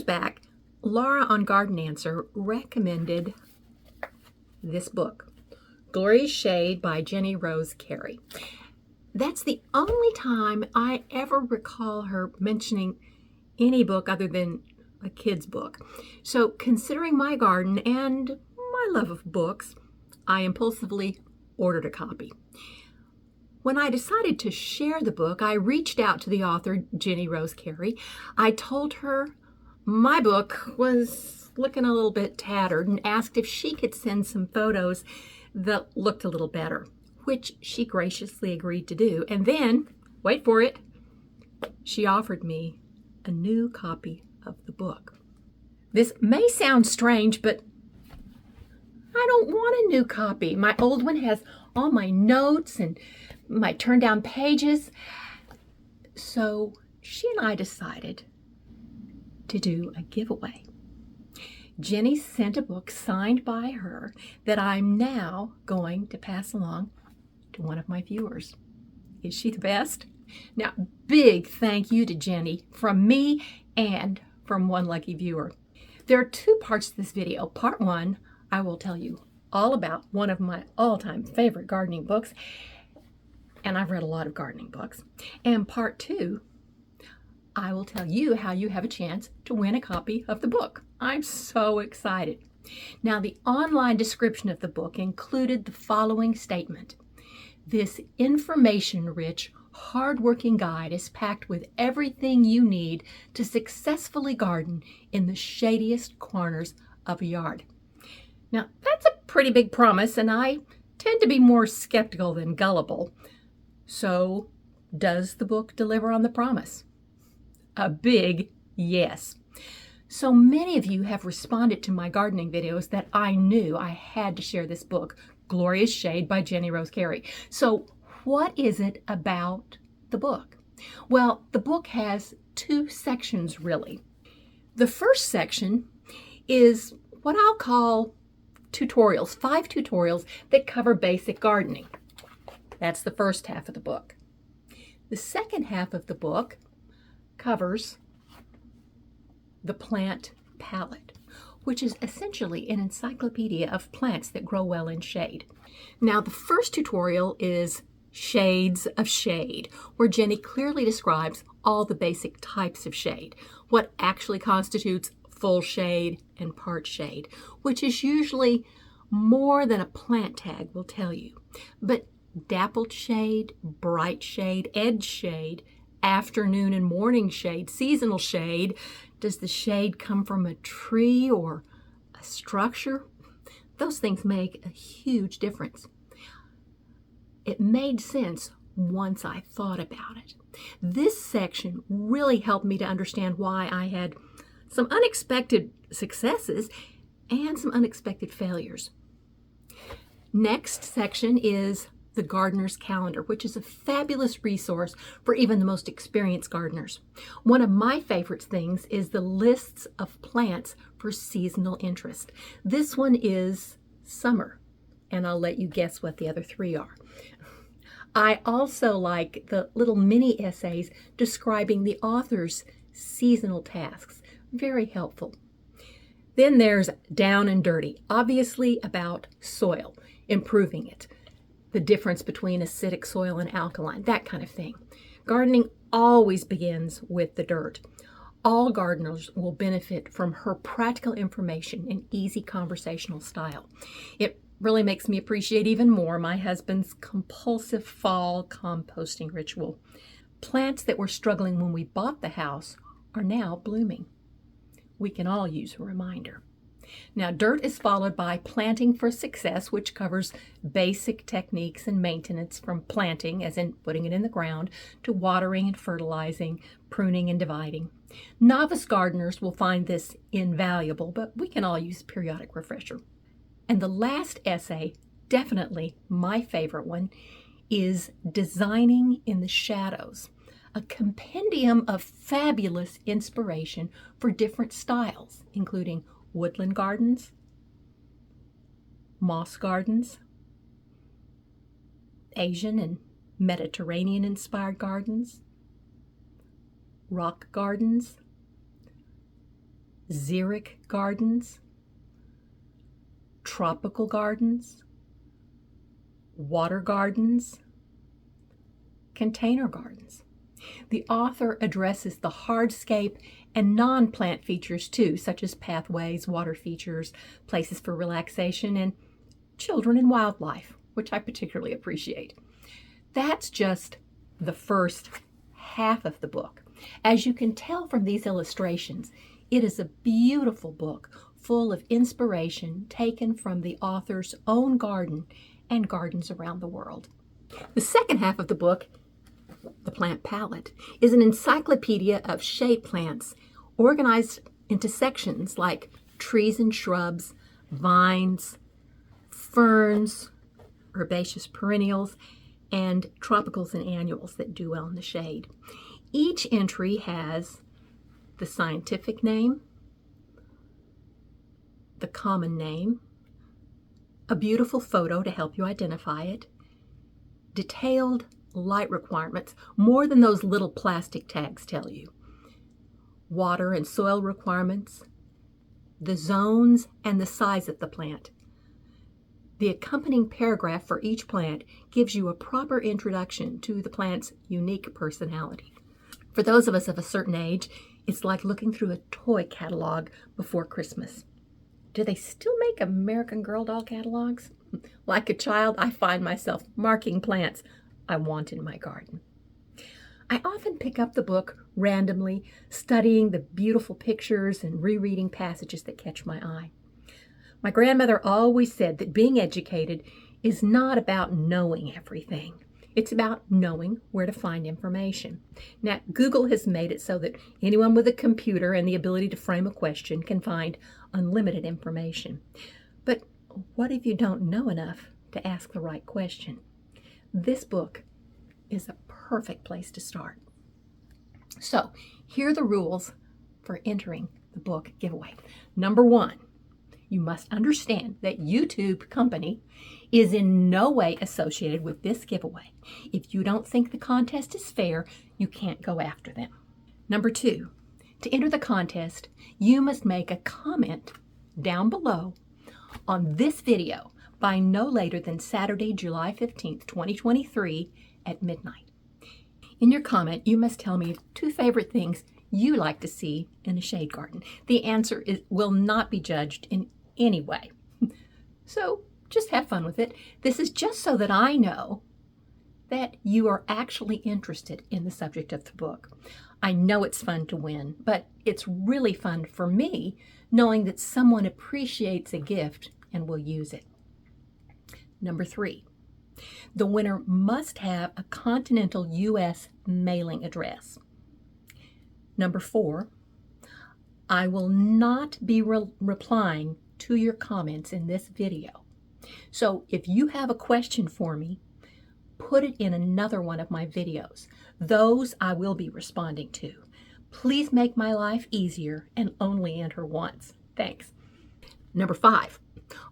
back, Laura on Garden Answer recommended this book, Glorious Shade by Jenny Rose Carey. That's the only time I ever recall her mentioning any book other than a kid's book. So considering my garden and my love of books, I impulsively ordered a copy. When I decided to share the book, I reached out to the author, Jenny Rose Carey. I told her my book was looking a little bit tattered and asked if she could send some photos that looked a little better, which she graciously agreed to do. And then, wait for it, she offered me a new copy of the book. This may sound strange, but I don't want a new copy. My old one has all my notes and my turned down pages. So she and I decided to do a giveaway. Jenny sent a book signed by her that I'm now going to pass along to one of my viewers. Is she the best? Now, big thank you to Jenny from me and from one lucky viewer. There are two parts to this video. Part one, I will tell you all about one of my all-time favorite gardening books, and I've read a lot of gardening books. And part two, I will tell you how you have a chance to win a copy of the book. I'm so excited. Now, the online description of the book included the following statement. This information-rich, hard-working guide is packed with everything you need to successfully garden in the shadiest corners of a yard. Now, that's a pretty big promise, and I tend to be more skeptical than gullible. So, does the book deliver on the promise? A big yes. So many of you have responded to my gardening videos that I knew I had to share this book, Glorious Shade by Jenny Rose Carey. So what is it about the book? Well, the book has two sections, really. The first section is what I'll call tutorials, 5 tutorials that cover basic gardening. That's the first half of the book. The second half of the book covers the plant palette, which is essentially an encyclopedia of plants that grow well in shade. Now, the first tutorial is Shades of Shade, where Jenny clearly describes all the basic types of shade, what actually constitutes full shade and part shade, which is usually more than a plant tag will tell you. But dappled shade, bright shade, edge shade, afternoon and morning shade, seasonal shade. Does the shade come from a tree or a structure? Those things make a huge difference. It made sense once I thought about it. This section really helped me to understand why I had some unexpected successes and some unexpected failures. Next section is the Gardener's Calendar, which is a fabulous resource for even the most experienced gardeners. One of my favorite things is the lists of plants for seasonal interest. This one is summer, and I'll let you guess what the other 3 are. I also like the little mini essays describing the author's seasonal tasks. Very helpful. Then there's Down and Dirty, obviously about soil, improving it, the difference between acidic soil and alkaline, that kind of thing. Gardening always begins with the dirt. All gardeners will benefit from her practical information and easy conversational style. It really makes me appreciate even more my husband's compulsive fall composting ritual. Plants that were struggling when we bought the house are now blooming. We can all use a reminder. Now, dirt is followed by Planting for Success, which covers basic techniques and maintenance from planting, as in putting it in the ground, to watering and fertilizing, pruning and dividing. Novice gardeners will find this invaluable, but we can all use periodic refresher. And the last essay, definitely my favorite one, is Designing in the Shadows, a compendium of fabulous inspiration for different styles, including woodland gardens, moss gardens, Asian and Mediterranean inspired gardens, rock gardens, xeric gardens, tropical gardens, water gardens, container gardens. The author addresses the hardscape and non-plant features too, such as pathways, water features, places for relaxation, and children and wildlife, which I particularly appreciate. That's just the first half of the book. As you can tell from these illustrations, it is a beautiful book full of inspiration taken from the author's own garden and gardens around the world. The second half of the book, The Plant Palette, is an encyclopedia of shade plants organized into sections like trees and shrubs, vines, ferns, herbaceous perennials, and tropicals and annuals that do well in the shade. Each entry has the scientific name, the common name, a beautiful photo to help you identify it, detailed light requirements, more than those little plastic tags tell you, water and soil requirements, the zones and the size of the plant. The accompanying paragraph for each plant gives you a proper introduction to the plant's unique personality. For those of us of a certain age, it's like looking through a toy catalog before Christmas. Do they still make American Girl doll catalogs? Like a child, I find myself marking plants I want in my garden. I often pick up the book randomly, studying the beautiful pictures and rereading passages that catch my eye. My grandmother always said that being educated is not about knowing everything. It's about knowing where to find information. Now, Google has made it so that anyone with a computer and the ability to frame a question can find unlimited information. But what if you don't know enough to ask the right question? This book is a perfect place to start. So, here are the rules for entering the book giveaway. Number 1, you must understand that YouTube Company is in no way associated with this giveaway. If you don't think the contest is fair, you can't go after them. Number 2, to enter the contest, you must make a comment down below on this video by no later than Saturday, July 15th, 2023 at midnight. In your comment, you must tell me 2 favorite things you like to see in a shade garden. The answer will not be judged in any way. So just have fun with it. This is just so that I know that you are actually interested in the subject of the book. I know it's fun to win, but it's really fun for me knowing that someone appreciates a gift and will use it. Number 3, the winner must have a continental U.S. mailing address. Number 4, I will not be replying to your comments in this video. So if you have a question for me, put it in another one of my videos. Those I will be responding to. Please make my life easier and only enter once. Thanks. Number 5,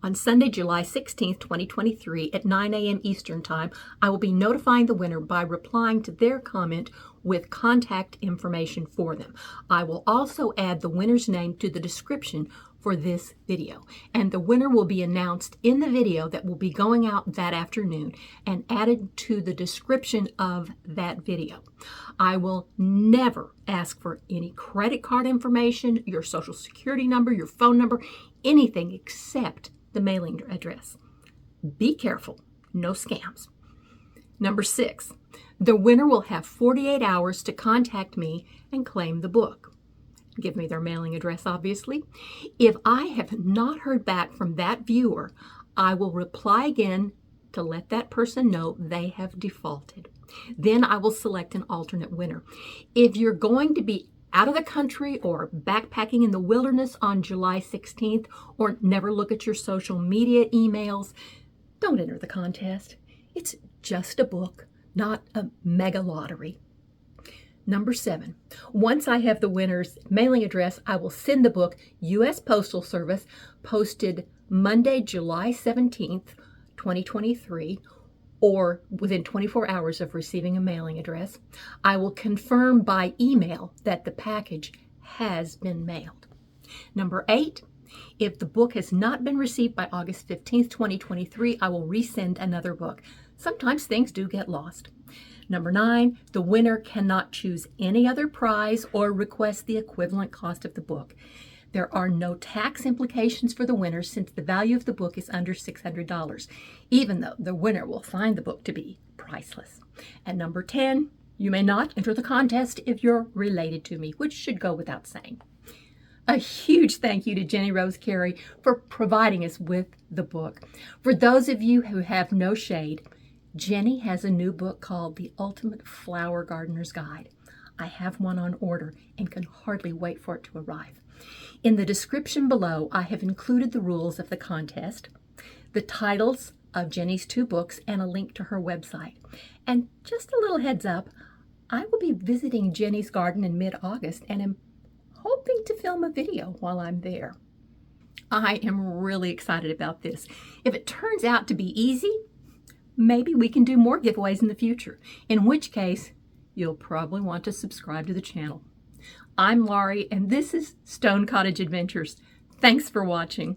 on Sunday, July 16th, 2023 at 9 a.m. Eastern Time, I will be notifying the winner by replying to their comment with contact information for them. I will also add the winner's name to the description for this video, and the winner will be announced in the video that will be going out that afternoon and added to the description of that video. I will never ask for any credit card information, your social security number, your phone number, anything except the mailing address. Be careful, no scams. Number 6, the winner will have 48 hours to contact me and claim the book. Give me their mailing address, obviously. If I have not heard back from that viewer, I will reply again to let that person know they have defaulted. Then I will select an alternate winner. If you're going to be out of the country or backpacking in the wilderness on July 16th, or never look at your social media emails, don't enter the contest. It's just a book, not a mega lottery. Number 7, once I have the winner's mailing address, I will send the book U.S. Postal Service, posted Monday, July 17th, 2023, or within 24 hours of receiving a mailing address. I will confirm by email that the package has been mailed. Number 8, if the book has not been received by August 15th, 2023, I will resend another book. Sometimes things do get lost. Number 9, the winner cannot choose any other prize or request the equivalent cost of the book. There are no tax implications for the winner since the value of the book is under $600, even though the winner will find the book to be priceless. And number 10, you may not enter the contest if you're related to me, which should go without saying. A huge thank you to Jenny Rose Carey for providing us with the book. For those of you who have no shade, Jenny has a new book called The Ultimate Flower Gardener's Guide. I have one on order and can hardly wait for it to arrive. In the description below, I have included the rules of the contest, the titles of Jenny's 2 books, and a link to her website. And just a little heads up, I will be visiting Jenny's garden in mid-August and am hoping to film a video while I'm there. I am really excited about this. If it turns out to be easy, maybe we can do more giveaways in the future, in which case you'll probably want to subscribe to the channel. I'm Laurie, and this is Stone Cottage Adventures. Thanks for watching.